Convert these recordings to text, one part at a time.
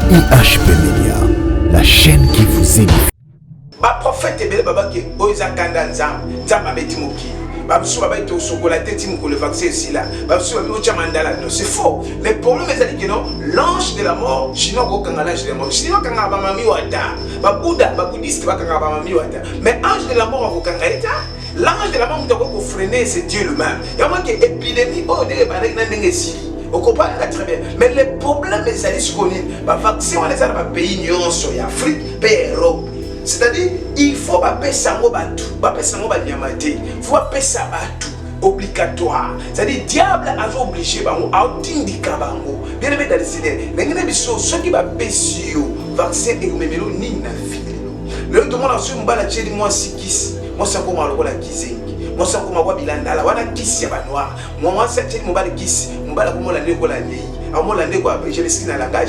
IHP Media, la chaîne qui vous édifie. Ma prophète est belle, baba qui oisa kanda nzamba beti moki. Babsou baba ito sokola teti mko le vaccin ici là. Babsou baba ocha mandala. Non, c'est faux. Le problème est que non, l'ange de la mort, chino ko kanga l'ange de la mort. Chino kanga ba mami wata. Ba Bouddha, ba bouddhiste ba kanga ba mami wata. Mais ange de la mort ko kanga eta. L'ange de la mort mutako ko freiner, c'est Dieu lui-même. Ya moi que épidémie oh de ba na ndenge si. On comprend très bien. Mais le problème est ça ce qu'on est. Ba vaccin on les a dans pays nyonso ya Afrique, pays Europe. C'est-à-dire, il faut pas payer ça, pas payer ça, il faut pas payer ça obligatoire. C'est-à-dire, diable a obligé, à t'indiquer, bien aimé dans les idées, mais il y a des choses, ceux qui va payer sur vaccin et même ni na fille. Le tout le monde a su m'bala tcheli moi sikis, moi c'est comme alors la kizengi, moi c'est comme moi bilanda, la wana kisi ya noir, moi c'est tcheli m'bala kisi, m'bala comme la neko la nei, à moi la neko je le ski dans la langage.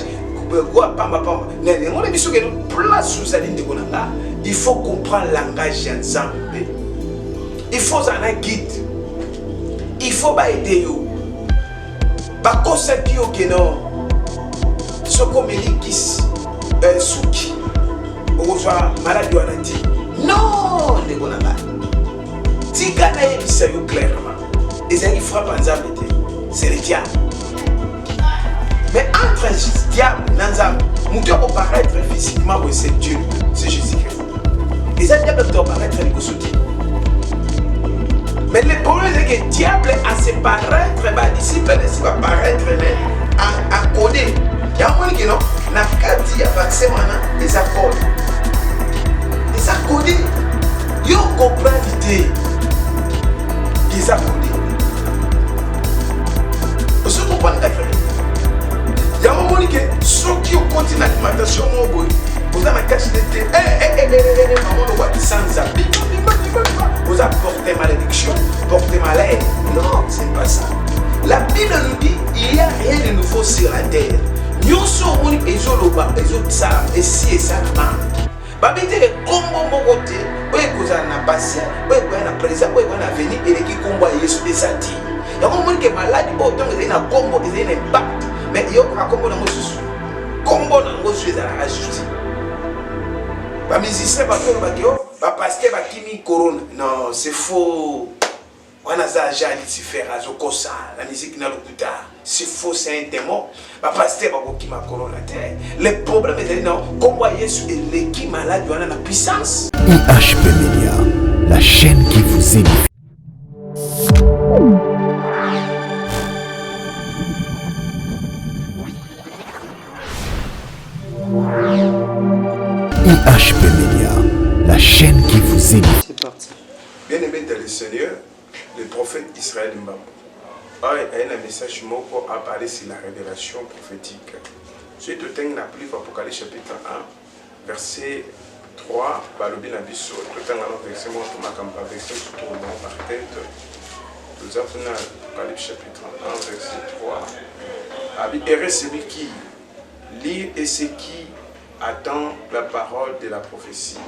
Il faut comprendre le langage ensemble. Il faut un guide. Il faut aider. Par contre, ce qui est ce qu'on me dit, Souki, on reçoit maladie ou maladie. Non, si Ghana est sérieux clairement, et ça qui frappe ensemble, c'est le diable. Mais entre le diable et l'anzam, nous devons paraître physiquement, c'est Dieu, c'est Jésus-Christ. Et ça, le diable doit paraître les gossotis. Mais le problème, c'est que le diable a se paraître, les disciples va paraître à coder. Il y a un moment qui non, n'a qu'à dire vaccin, les accords. Les accords, ils comprennent l'idée. Les accords. Vous comprenez la différence? Il y a un moment que ceux qui ont continué l'alimentation, vous avez caché des thés, sans habit, vous avez porté malédiction, porté maladie. Non, c'est pas ça. La Bible nous dit il n'y a rien de nouveau sur la terre. Nous sommes les Zoloba, les autres Sam, et si et ça, babité le combo mogote, oui, vous en avez passé, oui, vous en avez présent, oui, vous en avez venu, et qui combo Yesu des sati. Il y a un moment que maladie, autant que il y a un combo, il y a un impact. Mais il y a un combo dans mon sous. Combo dans mon sous, à la justice. Les musiciens, les pasteurs, les kimi corona. Non, c'est faux. On a déjà Lucifer, la musique n'a le coup c'est faux, c'est un démon. Les pasteurs, les kimi corona. Le problème est que non, comme Jésus est l'équipe malade, il y a la puissance. IHP Media, la chaîne qui vous édifie. IHP Media, la chaîne qui vous édifie. C'est parti. Bien aimé dans le Seigneur, le prophète Israël Mbambo a un message moko à parler sur la révélation prophétique. Suite au temps d'Apocalypse Apocalypse chapitre 1, verset 3, balobi na biso, tout temps dans verset moi tout makamba verset tout par tête. Nous avons Apocalypse chapitre 1, verset 3. Et celui qui lit et ce qui attend la parole de la prophétie,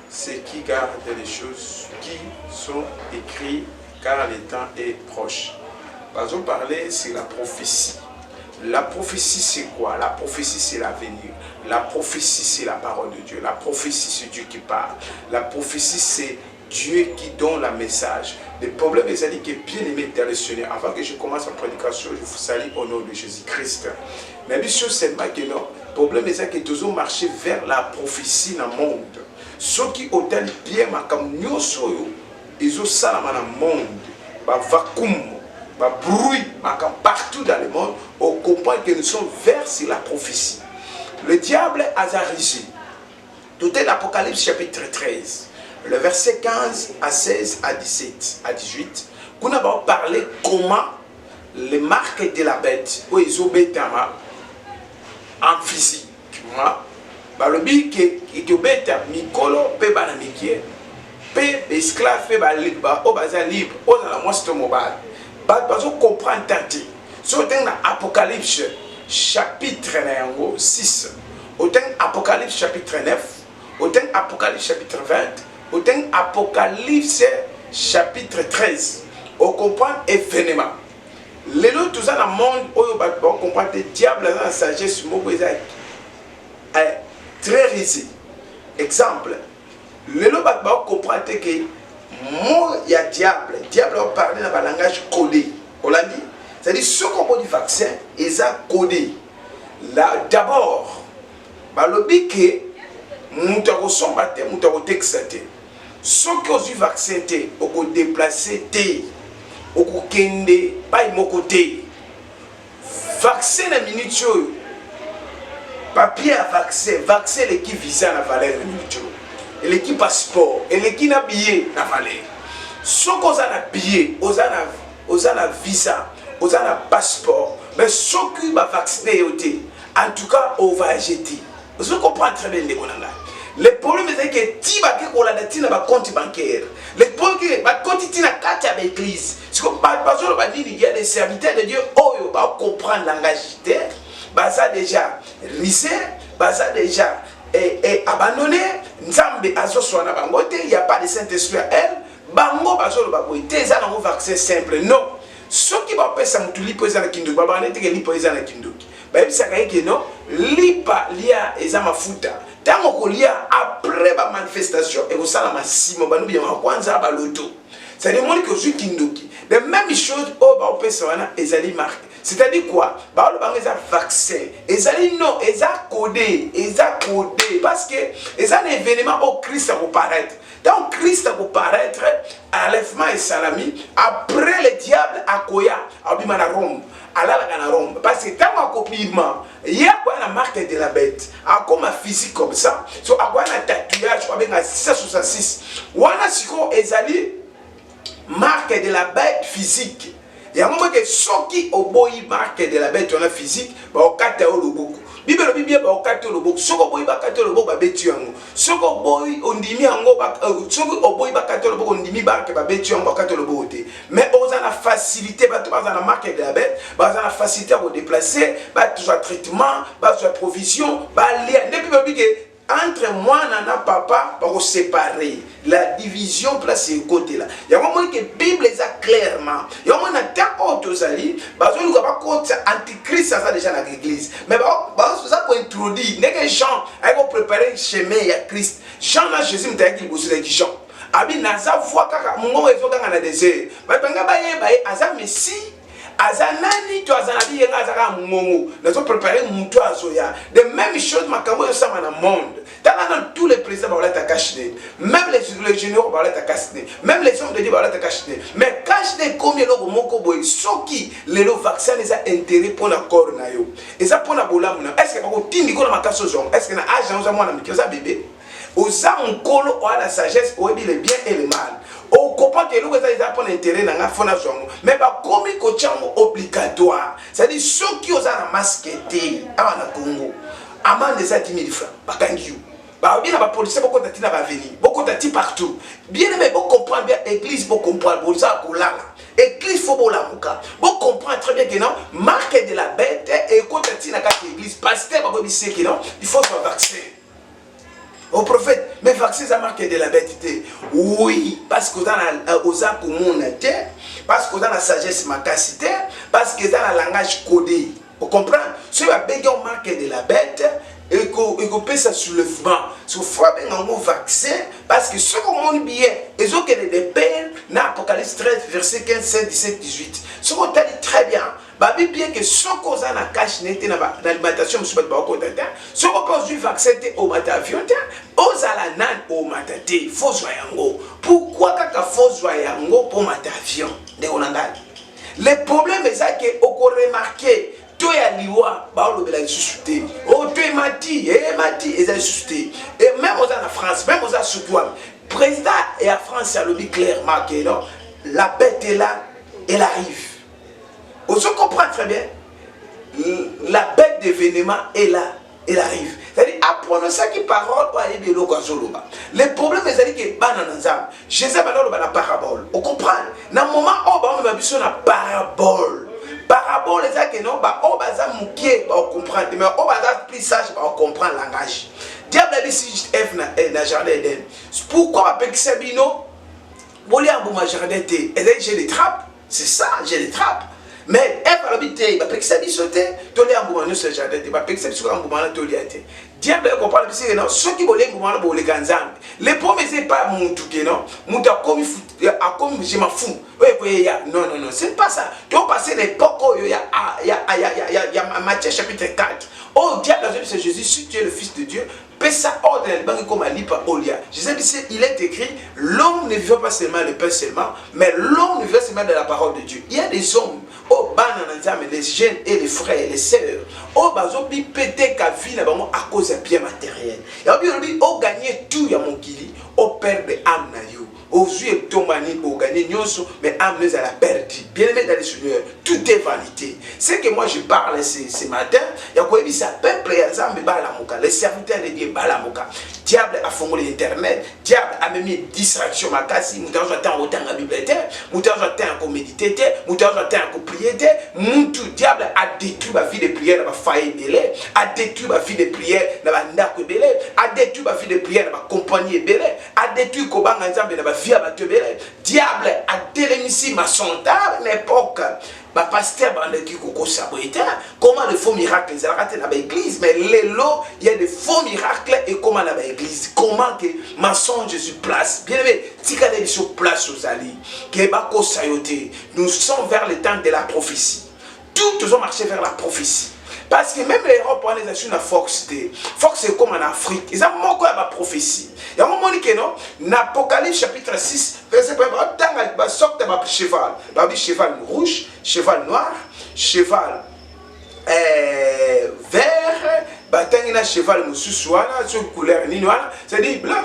ceux qui gardent les choses qui sont écrites, car le temps est proche. Nous allons parler sur la prophétie. La prophétie, c'est quoi? La prophétie, c'est l'avenir. La prophétie, c'est la parole de Dieu. La prophétie, c'est Dieu qui parle. La prophétie, c'est Dieu qui donne le message. Le problème est que bien aimé dans le Seigneur, avant que je commence ma prédication, je vous salue au nom de Jésus-Christ. Mais bien sûr, c'est pas que non. Le problème est que nous devons marcher vers la prophétie dans le monde. Ceux qui ont bien comme nous sommes, ils ont ça dans le monde. Vacuum, bruit, partout dans le monde, on comprend que nous sommes vers la prophétie. Le diable a risé. Tout est l'Apocalypse chapitre 13. Le verset 15 à 16 à 17 à 18, qu'on a parlé comment les marques de la bête, où ils ont bêté en physique. Le but que bêta, Mikolo, pe banamikie, pe esclave, pe libre, au bazar libre, au dans la moisson mobile. Parce qu'on comprend tant. Sur l'Apocalypse chapitre 6, au Apocalypse chapitre 9, au Apocalypse chapitre 20, au Apocalypse chapitre 13, on comprend événement. Les autres, tout ça dans le monde, on comprend que le diable a la sagesse, vulgariser. Exemple, le loba va comprendre que moi, il y a diable. Diable va parler dans un langage codé. On l'a dit. C'est-à-dire, ce qu'on dit vaccin, ils ont codé. Là, d'abord, le but que nous avons sombaté, nous avons texté. Ce qui ont eu vaccin, on peut déplacer, on peut kende, pas mon côté. Vaccin la minute, papier à vaccin, vaccin l'équipe visa la valeur la minute, et l'équipe passeport, et l'équipe n'a billet la valeur. Ce qu'on a billet, on a visa, on a passeport, mais ce qui va vacciner, en tout cas, on va jeter. Vous comprenez très bien les bonhommes. Le problème c'est que si on a un compte bancaire, le problème c'est que quand tu as une carte à l'église, il y a des serviteurs de Dieu qui comprennent le langage, ça déjà risé, ça déjà abandonné, il n'y a pas de Saint-Esprit à elle, c'est un vaccin simple. Non, ce qui va faire ça, c'est que les gens qui ont lipa lia ezama futa tango kolia après ba manifestation et osala masimo banu bien kwanza ba loto ça demande que je kindoki de même chose au ba opesa wana ezali marque c'est-à-dire quoi ba lo ba ngeza vaccin ezali non eza codé parce que eza un événement au Christ va paraître. Donc Christ va paraître enlèvement et salami après le diable akoya abima na Rome. Parce que quand on a compliment, il y a la marque de la bête. Comme un physique comme ça, so a un tatouage, on a 666. On a si ezali marque de la bête physique. Il y a un moment que ceux qui ont marque de la bête on a physique, on a beaucoup. Bible ba okate loboko soko boyi ba kate loboko ba beti yango soko boyi ondimi yango ba soko boyi ba kate loboko ondimi ba ke ba beti yango ba kate loboko te mais on a la facilité ba to ba na marque de la bête ba na la facilité à déplacer ba toujours traitement ba sur provision ba lien depuis ba que entre moi nana papa pour séparer la division place ce côté là il y a un moment que Bible est clairement il y a un moment tant autosali parce que nous pas contre antichrist ça déjà dans l'église mais parce que ça pour introduire les gens ils vont préparer chemin à Christ Jean na Jésus m't'a dit bosser les gens abi na sa voix kaka mungo ezo kanga na désert ba banga ba ye ba aza messie azanani to azanabi yenga azaka mungo na so préparer muto azoya de même chose makambo yo sama na monde dans tous les présidents ba ta cacher même les généraux ba ta cacher même les hommes de Dieu ba ta cacher mais cacher combien loko moko boy soki les vaccins les a intérêt pour la corps na yo et ça pour na bolamu na est-ce que ba ko tindi ko na makaso zong est-ce que na agent za mwana miki za bébé oza mukolo o la sagesse o ebi le bien et le mal au comprend que nous avons pour intérêt dans la fondation mais pas comme il obligatoire c'est-à-dire ceux qui osent la masqueter à la Congo amende des 10 000 francs pas kangiou bah bien la police beaucoup d'attitude va venir beaucoup d'attitude partout bien mais beaucoup comprendre bien église beaucoup comprendre pour ça pour là église faut la muka beaucoup comprendre très bien que non marque de la bête et quand tu n'as qu'à l'église pasteur pas dire que non il faut se vacciner. Au prophète, mais vacciner ça marque de la bêtité. Oui, parce que dans la osa communauté, parce que dans la sagesse macacité, parce que dans le langage codé. Vous comprenez? Si vous avez un marque de la bête, et que vous faites ça soulèvement, si vous faites un vaccin, parce que ce qu'on dit bien, ils ont des peines, dans Apocalypse 13, verset 15, 16, 17, 18. Ce qu'on dit très bien. Babi bien que ce qu'on a na cache n'était dans l'alimentation monsieur ba ko tata ce qu'on pense du vaccin au matavion aux ala nan au matate faut yango pourquoi kaka faut yango pour matavion de onanga le problème est ça que on remarquer to ya liwa ba lo bela suscité o to mati et suscité et même aux en France même aux Soukouam président et à France a le dit clairement que non la bête est là elle arrive. On se comprend très bien. La bête d'événement est là, elle arrive. C'est-à-dire, apprenons ça qui parole pour aller bien le problème est que Jésus a la parabole. On comprend. Dans le moment où on a besoin de la parabole. Parabole, c'est que non, on va comprendre. Mais on va plus sage, on comprend le langage. Diable a dit si F dans le jardin d'Éden. Pourquoi on ça bino? Bon, il y a un bon jardin, j'ai des trappes. C'est ça, j'ai des trappes. Mais Ève alobi te bapekisa biso te tolia mbuma nyonso jardin te bapekisa biso kaka mbuma wana tolia te. Diable comprendre biso ke non soki bolia mbuma wana boleka nzambe. Le problème c'est pas mutu ke non mutu akomi je m'en fous. Non non non, c'est pas ça. Tu vas passer l'époque où il y a Matthieu chapitre 4. Oh diable c'est Jésus, si tu es le fils de Dieu, paie ça ordre comme Alipa Olia. Jésus dit il est écrit l'homme ne vit pas seulement de pain seulement, mais l'homme ne vit seulement de la parole de Dieu. Il y a des hommes oh les jeunes et les frères et les sœurs oh bazobi pété ka vie na bango à cause de bien matériel. Ya bi oh gagner tout ya mokili oh perdre âme na yo. Aujourd'hui, Tomani, au gagné Nyonso, mais âme nous a la perdu. Bien aimé dans le Seigneur, tout est vanité. C'est que moi je parle ce matin, il y a quoi dit ça, peuple et ensemble, les serviteurs de Dieu, Balamoka. Diable a fondé l'internet, diable a mis distraction, ma casse, mouton j'attends autant à bibliothèque, mouton j'attends à méditer, mouton j'attends à prier, mouton diable a détruit ma vie de prière, ma faille belé, a détruit ma vie de prière, ma ndako belé, a détruit ma vie de prière, ma compagnie belé, a détruit Kobanga ensemble, diable a dérémissé ma sonde à l'époque. Ma pasteur qui comment les faux miracles ils raté dans l'église, mais l'élo il y a des faux miracles et comment dans l'église, comment que mensonge se place. Bien aimé, si quand ils se place aux alliés, nous sommes vers le temps de la prophétie. Tous ont marché vers la prophétie. Parce que même l'Europe, on est sur la force. Force c'est comme en Afrique. Ils ont manqué à la prophétie. Il y a un moment que non, dans Apocalypse chapitre 6, verset 1, il sort de cheval. Il y a cheval rouge, cheval noir, cheval vert, un cheval moussouana, sur couleur ninoana. C'est-à-dire, là,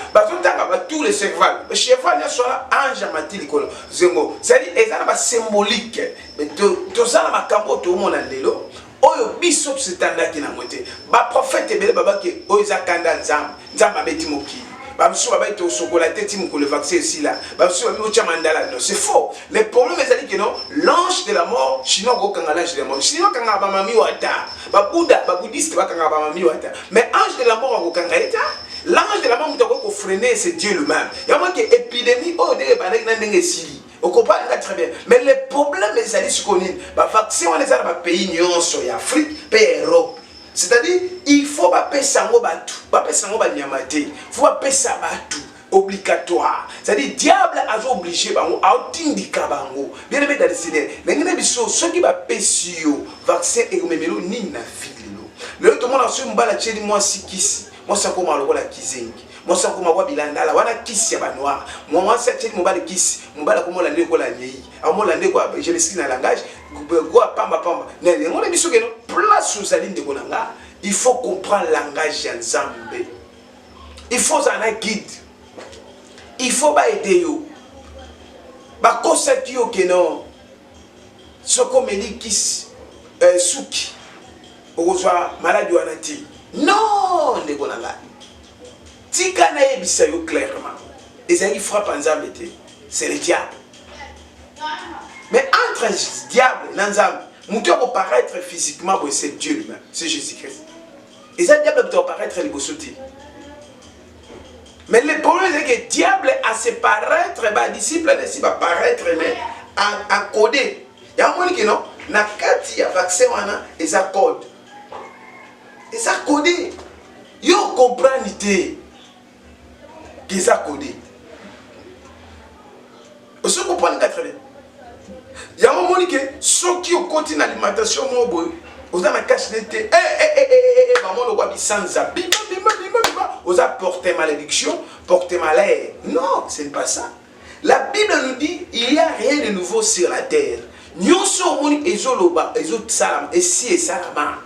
tous les chevals. Le cheval, il y a ange à matil. C'est-à-dire, il y a un symbolique. Mais tout ça, tout le monde a l'élo. Oyo biso setandaki na moté ba prophète ebele baba ke oza kanda nzamba beti moki ba biso baba ito sokola teti moko le vaccin ici là ba biso bami ocha mandala non c'est faux. Le problème est que non l'ange de la mort chino ko kanga l'ange de la mort chino kanga ba mami wata ba buddha ba bouddhiste ba kanga ba mami wata mais ange de la mort ko kanga eta l'ange de la mort mutako ko freiner c'est Dieu lui-même ya moi que épidémie oh de ba na ndenge sili. On comprend très bien. Mais le problème, c'est ce qu'on dit. Les vaccins, on les a dans les pays en Afrique, pays Europe. C'est-à-dire, il faut pas payer ça, pas payer ça, il faut pas payer ça, obligatoire. C'est-à-dire, diable a obligé, à t'indiquer, bien aimé dans le Seigneur. Mais il y a des choses, ceux qui va payer sur vaccin et au même ni na fille. Le tout le monde a su me balader, moi, si qui moi, c'est comme la kizingi. Moi, c'est comme moi, bilandala, wana kiss ya banoir. Moi, c'est mon bal kiss, mon bal comme la ndeko la nyei. A moi, la ndeko, je le suis dans le langage. Quoi, pamba. Mais on a mis sur que place sous la ligne de Konanga. Il faut comprendre le langage ensemble. Il faut un guide. Il faut pas aider yo. Ba concept yo que non. Ce qu'on me dit kiss, souki. Au revoir, malade ou anati. Non, ndeko nanga. Tika na yebisa yo clairement. Et ça qui frappe ensemble, c'est le diable. Mais entre le diable et l'ensemble, mon Dieu peut paraître physiquement, c'est Dieu lui-même, c'est Jésus-Christ. Et ça, le diable peut paraître les bossotis. Mais le problème, c'est que le diable a se paraître, les disciples ne pas paraître, mais en codé. Il y a un moment qui non, na kati ya vaccin wana, et ça code. Et ça codé. Yo comprend l'idée. Qui ça codé. Vous comprenez très bien. Il y a un moment que ceux qui ont continué l'alimentation, vous avez caché l'été. Vous avez porté malédiction, porté malheur. Non, ce n'est pas ça. La Bible nous dit il n'y a rien de nouveau sur la terre. Nous sommes et si et salama.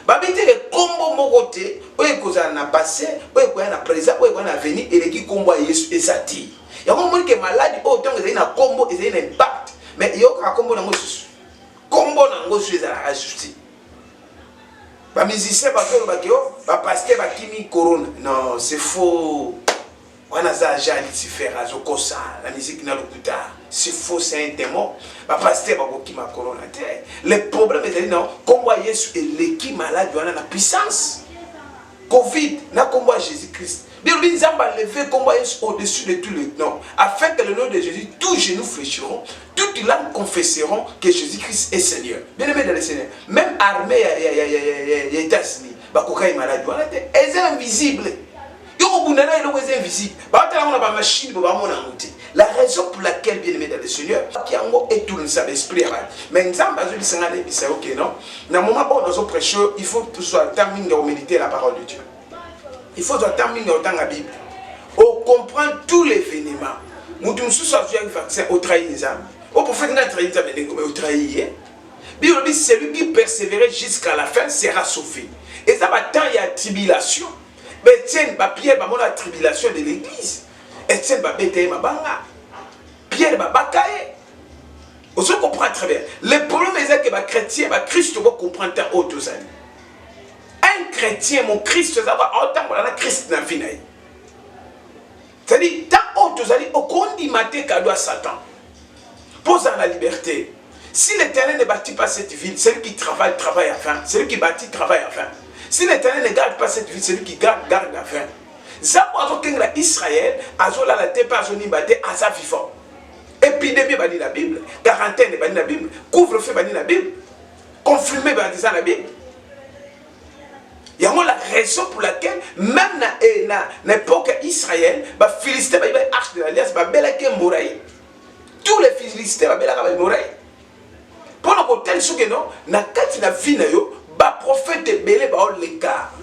Babité le combo mogoté, oye koza na passé, oye koya na présent, oye koya na venir et qui combo Yesu ezati. Ya ko moni ke maladi autant que na combo et na impact, mais yo ka combo na ngosu. Combo na ngosu ezala ajusti. Ba musicien ba ko ba kio, ba pasteur ba kimi corona. Non, c'est faux. On a ça déjà Lucifer azo kosa, la musique na lokuta. C'est faux, c'est un démon. Ba pasteur ba ko kima corona. Le problème est non, comme Yesu est l'équipe malade, on a la puissance. Covid n'a combat Jésus-Christ. Bien lui nous a levé combat au-dessus de tous les noms, afin que le nom de Jésus, tous genoux fléchiront, toutes les langues confesseront que Jésus-Christ est Seigneur. Bien aimé dans le Seigneur, même armée les États-Unis, bakoka est malade, elle est invisible. Est invisible. La raison pour laquelle, bien aimé dans le Seigneur, qui est tout l'esprit. Mais nous avons besoin de ok, non? Dans le moment où nous sommes prêcheurs, il faut que tu sois terminé de méditer la parole de Dieu. Il faut que tu sois terminé dans la Bible. On comprend tous les événements. Nous sommes tous un vaccin au trahi des âmes. Au prophète n'a trahi des âmes, au trahi. Bible dit celui qui persévérait jusqu'à la fin sera sauvé. Et ça va tant il y a tribulation. Mais tiens, Pierre va la tribulation de l'église. Et tiens, Pierre va batailler. On se comprend très bien. Le problème est que les chrétiens, les Christ va comprendre tant autres années. Un chrétien, mon Christ, ça va autant que le Christ n'a fini. C'est-à-dire, tant autres années, au condimate cadeau à Satan. Pose dans la liberté. Si l'Éternel ne bâtit pas cette ville, celui qui travaille, travaille à fin. Celui qui bâtit, travaille à fin. Si l'Éternel ne garde pas cette ville, celui qui garde, garde à fin. Zabo Israël, Azola la tepa Azonibate, Aza vivant. Épidémie, bani la Bible. Quarantaine, bani la Bible. Couvre-feu, bani la Bible. Confirmé, bani la Bible. Il y a la raison pour laquelle, même dans l'époque Israël, les Philistins, les arches de l'Alliance, les Mouraï. Tous les Philistins, les Mouraï. Pendant que tel souke non, na kati na vie na yo, ba prophète belé ba on l'écart.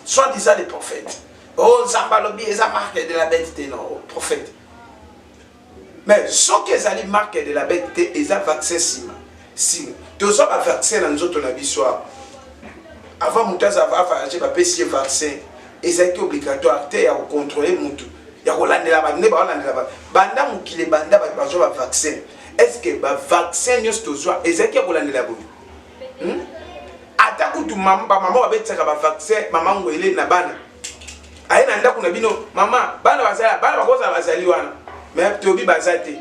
Soit disant les prophètes. Oh, Zamba lobi, eza marque de la bêteté non, prophète. Mais ce qu'ils allaient marquer de la bêteté, ils ont vaccin sima. Si tous les vaccins dans notre soir. Avant Moutaz a fait un vaccin, ils étaient obligatoires de contrôler Moutou. Il y a un banda mukile banda ba vaccin. Est-ce que le vaccin est exactement ce que vous avez? Attends, maman va mettre un vaccin, maman va aller na bana. Aïe, nanda kuna bino, maman, bana va koza bazali wana. Mais tu obi bazate.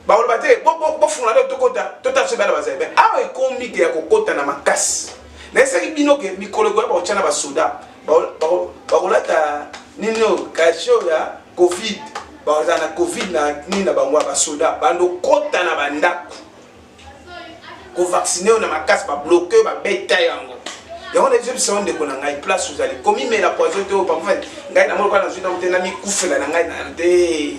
Ba on bate, bo funa de tokota, tota se bana bazali. Mais awa ekomi ke ya kokota na makasi. Na esaki bino ke mikolo go ba ochana ba soda. Ba kolata nino kasho ya Covid. Bazana Covid na nina bangwa ba soda bando kota na bandako ko vacciner na makasi ba bloquer ba beta yango yango na jeune sonde ko na ngai place vous allez comme mais la poison te pas fait ngai na molko na zuita mutena mi kufela na ngai na nde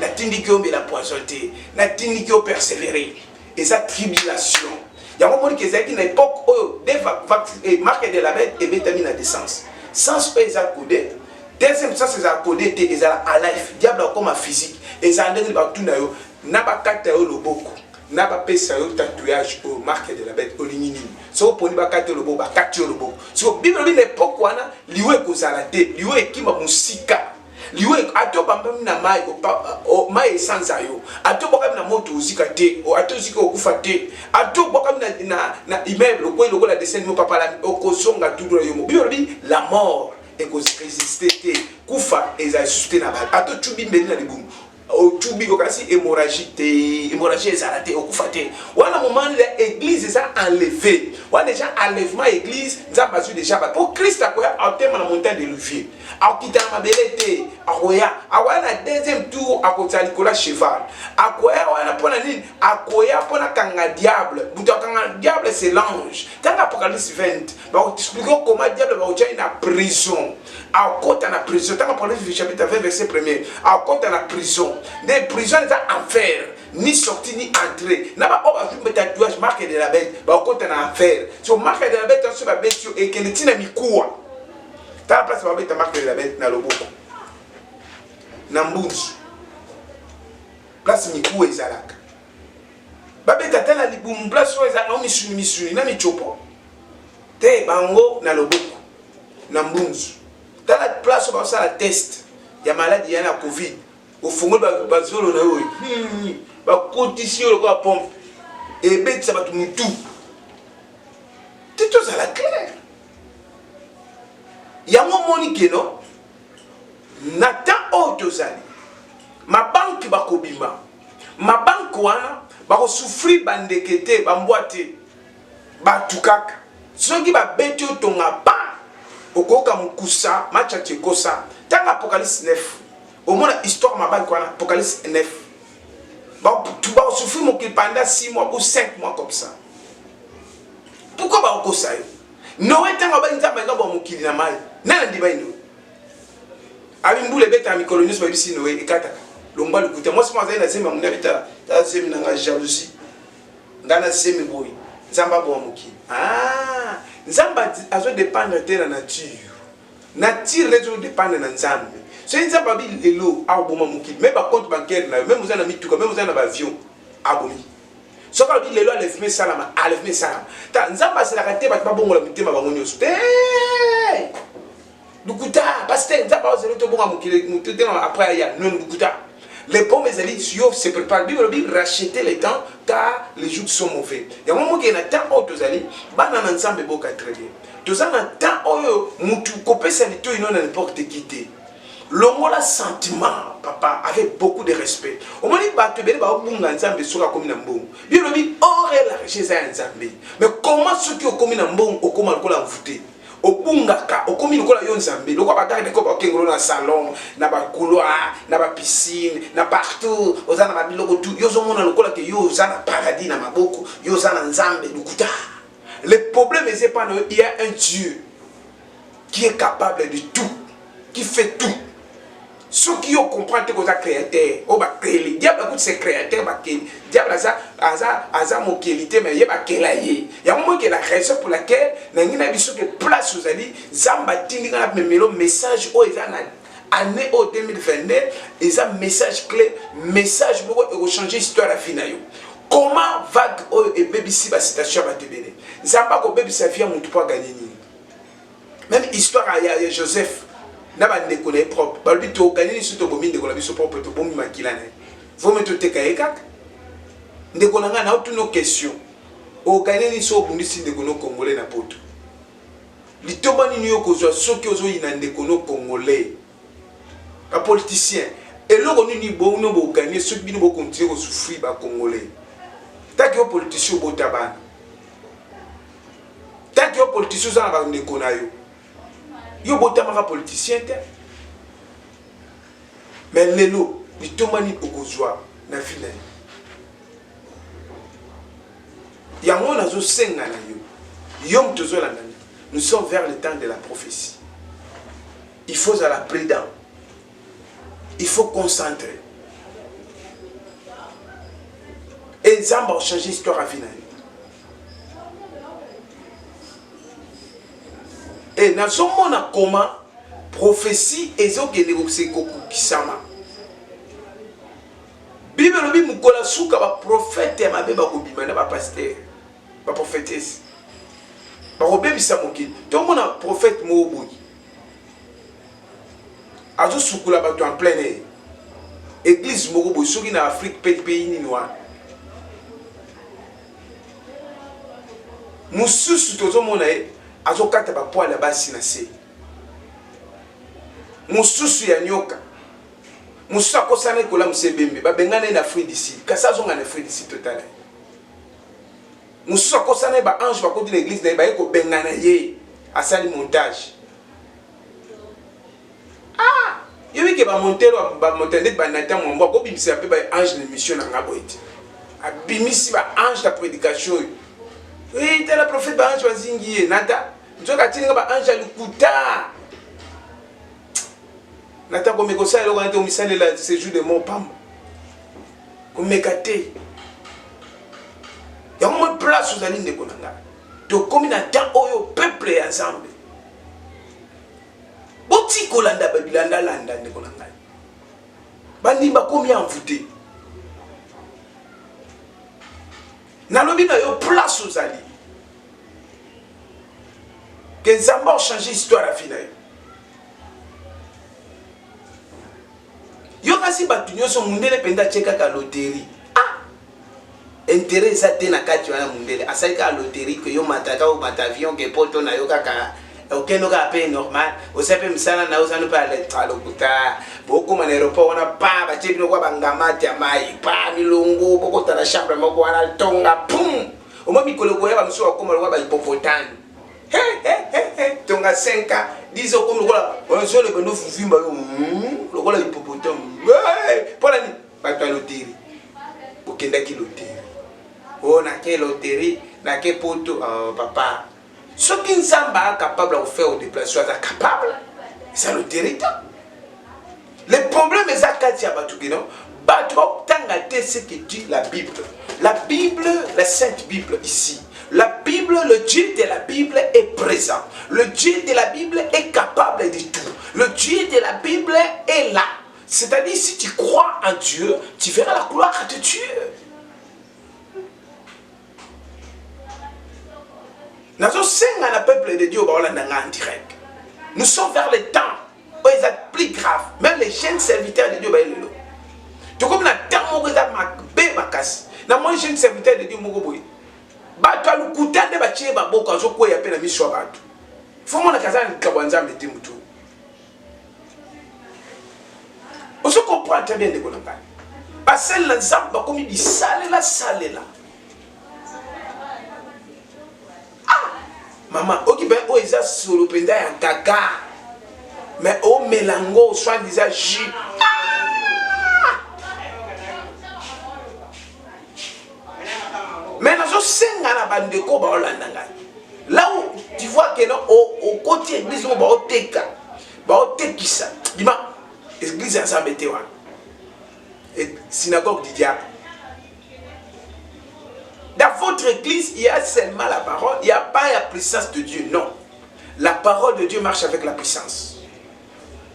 na tindiki o la poison te na tindiki o persévérer et sa tribulation yango moni ke zaki na époque o des vaccins marque de la bête et vitamine à décence sans pas codé. Deuxième sens, c'est à côté de à life. Diable comme à physique. Et ça en est tout nayo. N'a pas carte au loboko. N'a pas payé ça au tatouage au marque de la bête au lignini. So pour ne pas carte le bobo, carte le bobo. So Bible dit l'époque où on a lié kozalate, lié qui m'a musika. Lié ato bambam na mai o mai sans ayo. Ato bokam na moto uzikate, o ato uzika okufate. Ato bokam na immeuble ko iloko la descendre mo papa la okosonga tout yo. Bible dit la mort. Et que résister kufa et ça suscité na bal ato tubi mbeli na libumu o tubi ko kasi hémorragie ezalate okufate wana moment l'église ça enlevé wana déjà enlèvement église nza bazu déjà pour Christ akoya autema na montagne de Olivier akita mabelete akoya awana deuxième tour akotali kola cheval akoya wana pona nini akoya pona kanga diable buto kanga diable c'est l'ange dans Apocalypse 20 ba expliquer comment diable va utiliser na prison akota na prison dans Apocalypse chapitre 20 verset 1er akota na prison des prisons en enfer ni sorti ni entré n'a pas on va tatouage marque de la bête ba akota na enfer so marque de la bête sur ba bête et que le tina mikuwa ta place ba bête marque de la bête na loboko na mbunzu place mikuwa ezalaka ba bête atala libumu place so ezalaka misuni na michopo te bango na loboko na mbunzu dans la place où on a la test il y a maladie il y a la Covid au fond ba zolo na yo ba cotisio le quoi pompe et bête ça va tout mutu tout ça la clair il y a mon monique non natan otozali ma banque ba kobima ma banque wana ba ko souffrir bandekete ba mboite ba tukaka soki ba bête tonga pa okoka mukusa match tchekosa tant apocalypse 9 au moins histoire mabal quoi apocalypse 9 bah tu vas souffrir mon pendant 6 mois ou 5 mois comme ça pourquoi ba okosa yo Noé tant ba nzamba nga ba mukili na mai nana ndiba ino abi mbule beta mikolonius ba bisi Noé ekata lomba lukuta moi c'est moi na zema muna beta ta zemi na jalousie ngana zemi boy nzamba ba mukili ah nzamba azo dépendre de la nature les dépendre de nzambe so nzamba bi lelo aboma mukili même ba compte bancaire na même vous en mituka même vous en avion abomi so ka bi lelo alefme salama ta nzamba c'est la raté ba bongo la mitema bango nyoso eh lukuta parce que nzamba zelo to bonga mukili mutema après ya non lukuta les pommes et les tuyaux se préparent bien racheter les temps car les jours sont mauvais. Il y a un moment qui est temps où tu allez, banana ensemble beaucoup très bien. Tu as un temps où mutu copé sanito il n'importe qui. L'homme a sentiment papa avec beaucoup de respect. Au moment où tu vas au bunga ensemble sur comme un bon. Bien le bi aurait la richesse ensemble. Mais comment ceux qui ont comme un bon au comment le envoûté? Obungaka okomi lokola yo nzambe lokola bataki ko bakengolo na salon na ba couloir na ba piscine na partout ozana ba biloko tout yo zomona lokola ke yo zana paradis na maboko yo zana nzambe lukuta le problème c'est pas il y a un Dieu qui est capable de tout qui fait tout ceux qui ont compris que vous êtes créateur au ba créer diable écoute c'est créateur ba diable aza mo qualité mais il ba kelaye il y a un moment que la raison pour laquelle nangina biso que place aux ali zamba tindika na memelo message o ezana année au 2022 eza message clé message beaucoup et changer histoire la vie na yo comment vague o et baby si ba citation ba tebele zamba ko baby sa vie mutu pa gagner ni même histoire ya Joseph na ba ndeko na propre ba bi to gagner ni to bomi ndeko na biso propre to bomi makila na vous me to teka ekaka ndeko na nga na autre nos questions o gagner ni so bundisi ndeko no congolais na poto litoba ni yo kozwa soki ozo ina ndeko no congolais ba politicien et loko ni bo no bo gagner soki bino bo continuer ko souffrir ba congolais tant que politicien bo tabana tant que politicien za ba ndeko na yo yo botamaka politicien te mais lelo litomani okozwa na vile ya mona zo senga na yo yom tozo la nani nous sommes vers le temps de la prophétie il faut à la prudence il faut concentrer et Nzamba a changé l'histoire à vina et na somona comment prophétie ezokende kokiseko kisama Bible lobi mukola suka ba prophète ya mabe ba kobima na ba pasteur ba prophétesse ba kobebisa mokili to mona prophète mo boyi azo sukula ba to en plein air église moko boyi soki na Afrique pays ni noir mususu tozo mona azo kata ba poala basi na se mususu ya nyoka mususu akosana kola musebembe ba bengana na fruit d'ici kasa zonga na fruit d'ici total mususu akosana ba ange ba kodi na église na ba ko bengana ye asali montage ah yebi ke ba montero ba montende ba nata mo ko bimisa pe ba ange na mission na ngabo eti abimisi ba ange ta prédication oui tel prophète ba ange wazingiye nata nzoka tininga ba ange lukuta nata ko mekosa elo kanto misale la séjour de mon pam ko mekate ya mo place aux aline de konanga to komi na temps oyo peuple ensemble boti kolanda babilanda landa de konanga bandimba komi envoûté na lobi na yo place aux aline que Nzamba a changé l'histoire à finale. Yo kasi batunyo so mundele penda cheka ka loterie. Ah! Intérêt ça te na kati wana mundele. Asali ka loterie que yo mataka ou matavion que poto na yo kaka okeno ka pe normal. Osepe msana na uzanu pa le talokuta. Boko man aéroport wana pa ba chebi no kwa bangamati amai pa milungu boko tana chambre moko wana tonga pum. Oma mikolo ko ya ba mso akoma lo ba hippopotamu. Tonga 5 ans, 10 ans comme le voilà, on se le bando fufimba, le voilà hippopotame. Pour la nuit, pas toi loterie. Pour qu'il y ait qui loterie. Oh, na quelle loterie, na quel poto, papa. Ce qui nous semble capable de faire au déplacement, est capable. C'est le territoire. Le problème est qu'il y a ce que dit la Bible. La Bible, la Sainte Bible ici. La Bible, le Dieu de la Bible est présent. Le Dieu de la Bible est capable de tout. Le Dieu de la Bible est là. C'est-à-dire, si tu crois en Dieu, tu verras la gloire de Dieu. Nous sommes dans le peuple de Dieu en direct. Nous sommes vers le temps où ils sont plus graves. Même les jeunes serviteurs de Dieu, tout comme dans le temps où ils sont dans les jeunes serviteurs de Dieu, bato alukuta nde bachie baboko azokwea pe na miso ya bato fomo na kazana kabwanza mete mutu oso comprendre très bien de kolanga basel na nzamba komi bisalela salela maman okibe o eza solo penda ya kaka mais o melango soit disant jus mais nous sommes là où tu vois que non, au côté de l'église, l'église est embêtée. Synagogue du diable. Dans votre église, il y a seulement la parole, il n'y a pas la puissance de Dieu. Non. La parole de Dieu marche avec la puissance.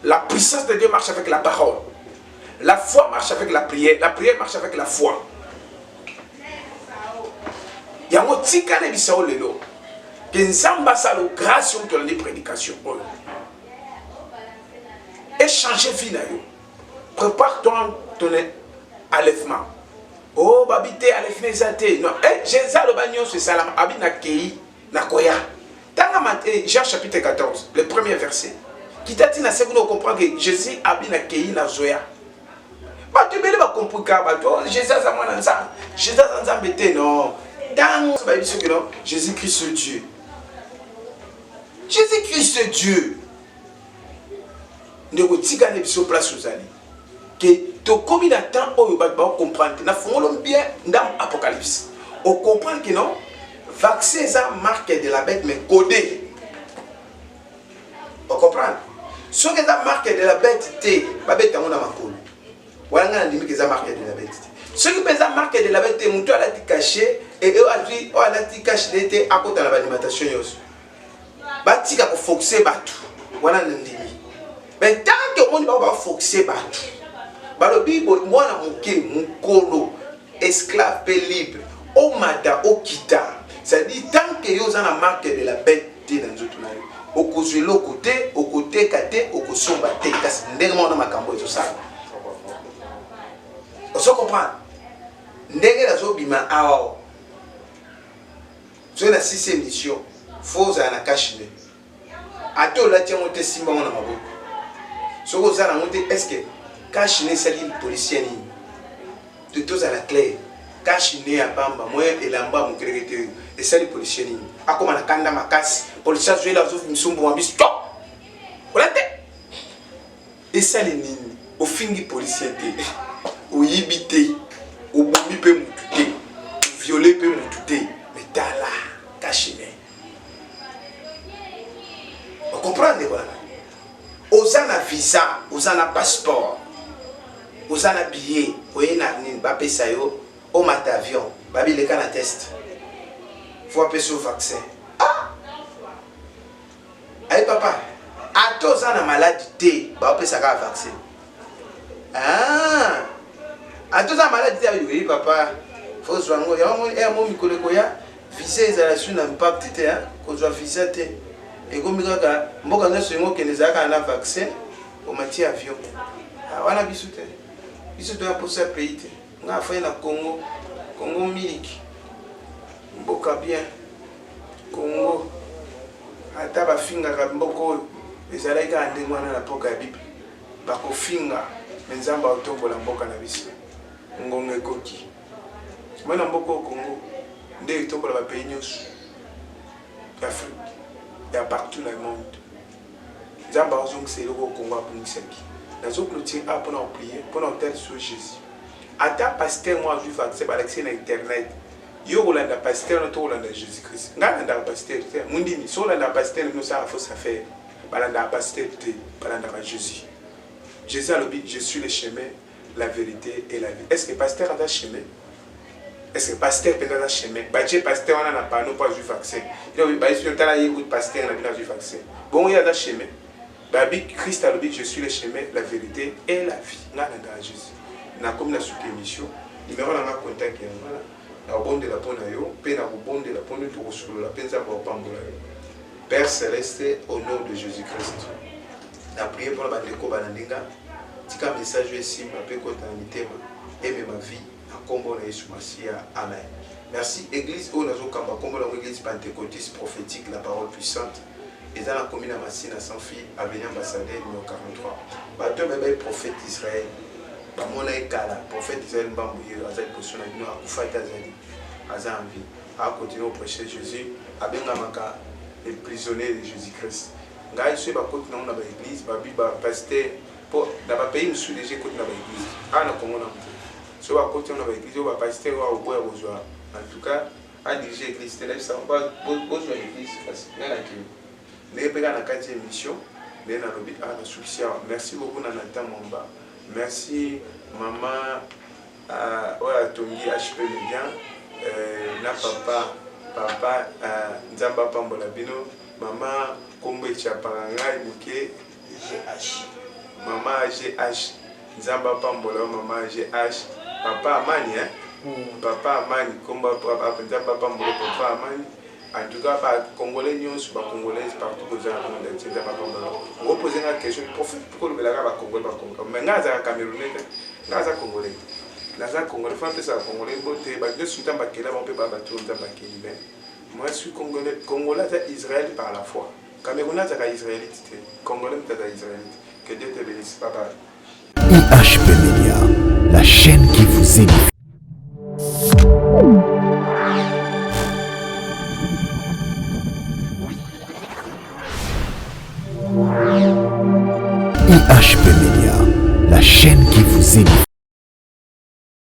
La puissance de Dieu marche avec la parole. La foi marche avec la prière marche avec la foi. Il y a un petit cas de bisao lelo. Que nzamba sa lo grâce sur ton prédication. Échanger vie na yo. Prépare-toi ton enlèvement. Oh babite enlèvement zate. Non, Jésus le bagnon c'est salam abi na kei na koya. Tanga Jean chapitre 14, le premier verset. Qui t'a dit na c'est pour comprendre que Jésus abi na kei na zoya. Ba tu bele ba comprendre ka ba to Jésus za mwana nza. Jésus za mbete non. Dans Jésus-Christ Dieu. Jésus-Christ Dieu. Ne vous dites pas que place aux alliés. Que tu combien de temps on va comprendre. Nous bien dans l'Apocalypse. On comprend que non. Vaccin ça marque de la bête mais codé. On comprend. Ce que ça marque de la bête c'est pas bête à mon amakolo. Voilà on dit que ça marque de la bête. Ce qui peut marquer de la bête, c'est a été caché et on a été caché à côté de l'alimentation. Il faut focuser battu. Voilà l'ennemi. Mais tant que on va focuser battu, le Bible, moi, mon colo, esclave libre, au mata, au kita. C'est-à-dire, tant que vous avez marqué de la bête dans notre monde, au côté, au côté, au côté, sombre, c'est un makambo et tout ça. Vous comprenez? Ndenge la zobima awa. Tu es la 6e émission. Faut za na kashine. Ato la tia monte simba na maboko. Soko za na monte est-ce que kashine sali policier ni. De tous à la clé. Kashine abamba moi elamba mon créateur et sali policier ni. Akoma na kanda makasi. Policier zo la zo misumbu wa stop. Olate. Et sali nini. Au fingi policier te. Au yibité. Au boumi peut m'oututer, violer peut m'oututer, mais t'as là, caché. Vous comprenez voilà? Aux an a visa, aux an a passeport, aux an a billet, aux an a papé sayo, au mat avion, babi les cannes à test. Faut appeler sur vaccin. Ah! Allez papa, à tous an a maladie, bah appeler ça vaccin. Ah! A tous les malades disent oui papa, faut que il y a un moment où il y a visa isolation d'impact qu'on soit visa et comme il y a beaucoup de gens qui ont un vaccin au matière avion. Voilà bisous pour ce pays. On a fait le Congo Milik, Mboka bien, Congo. Ata ba finga ka mboko ezala ka ndengwana na poka Bible. Ba ko finga nzamba otombola mboka na biso. Ngonge koki. Mwana mboko Congo nde itombola ba pays nyonso d'Afrique. Il y a partout dans le monde. Zambazong, c'est le Congo à Punisaki. Dans ce clôture, pour prier, pour tel sur Jésus. À ta pasteur, moi, je vais faire l'accès à Internet. Yo Rolanda pasteur, notre Rolanda Jésus-Christ. Nanda pasteur, Mundini, Solanda pasteur, nous ça faut ça faire. Balanda pasteur, balanda Jésus. Jésus a le but, je suis le chemin, la vérité et la vie. Est-ce que pasteur a un chemin? Est-ce que pasteur peut avoir un chemin? Badje pasteur, on n'a pas, nous pas eu vaccin. Il a eu pasteur, on a eu vaccin. Bon, il y a un chemin. Babi, Christ a le but, je suis le chemin, la vérité et la vie. Nanda Jésus. Na comme la sous-émission, numéro dans ma contact, voilà. De la ponayo, pena de la ponayo, la penza Père Céleste, au nom de Jésus-Christ. La prière pour la bandeko banandinga, tika message ici, ma pe kota mitema, aime ma vie, en combo na Yesu Masia. Amen. Merci Église, au nazo kamba combo la Église pentecôtiste prophétique, la parole puissante. Et dans la commune à Massina sans fille, avenue ambassadeur numéro 43. Bateau bébé prophète d'Israël. Bamona ekala prophète Israël Mbamouye aza liboso na bino akufaki azali aza en vie akontinue au prêcher Jésus abengamaka les prisonniers de Jésus-Christ ngai so bakoti nango na baéglise babi bapasteur mpo na bapays mosusu deja ekoti na baéglise awa na Congo na moto so bakoti nango na baéglise oyo bapasteur oyo oboya kozwa en tout cas adirige église te nayebi sango bozwa église kasi ngai nakili ndenge mpe kaka na kati ya émission ndenge nalobi awa na succès awa merci beaucoup na Nathan Momba. Merci maman Tongi HP Média, na papa Nzamba Pambola Bino, maman Kombo Chaparanga Ibuke GH, maman GH, Nzamba Pambola, maman GH, papa Amani, papa Amani, Kombo papa Nzamba Pambola, papa Amani. En tout cas, les Congolais, les Congolais, partout où ils ont reposé la question du prophète, pourquoi le Congolais pas Congolais? Mais nous sommes Camerounais, nous sommes Congolais. Nous sommes Congolais, nous sommes Congolais, nous sommes Congolais. Moi, je suis Congolais. Congolais, c'est Israël par la foi. Camerounais, c'est Israélite. Congolais, c'est Israélite. Que Dieu te bénisse. Bye bye. IHP Media, la chaîne qui vous édifie. IHP Media, la chaîne qui vous édifie.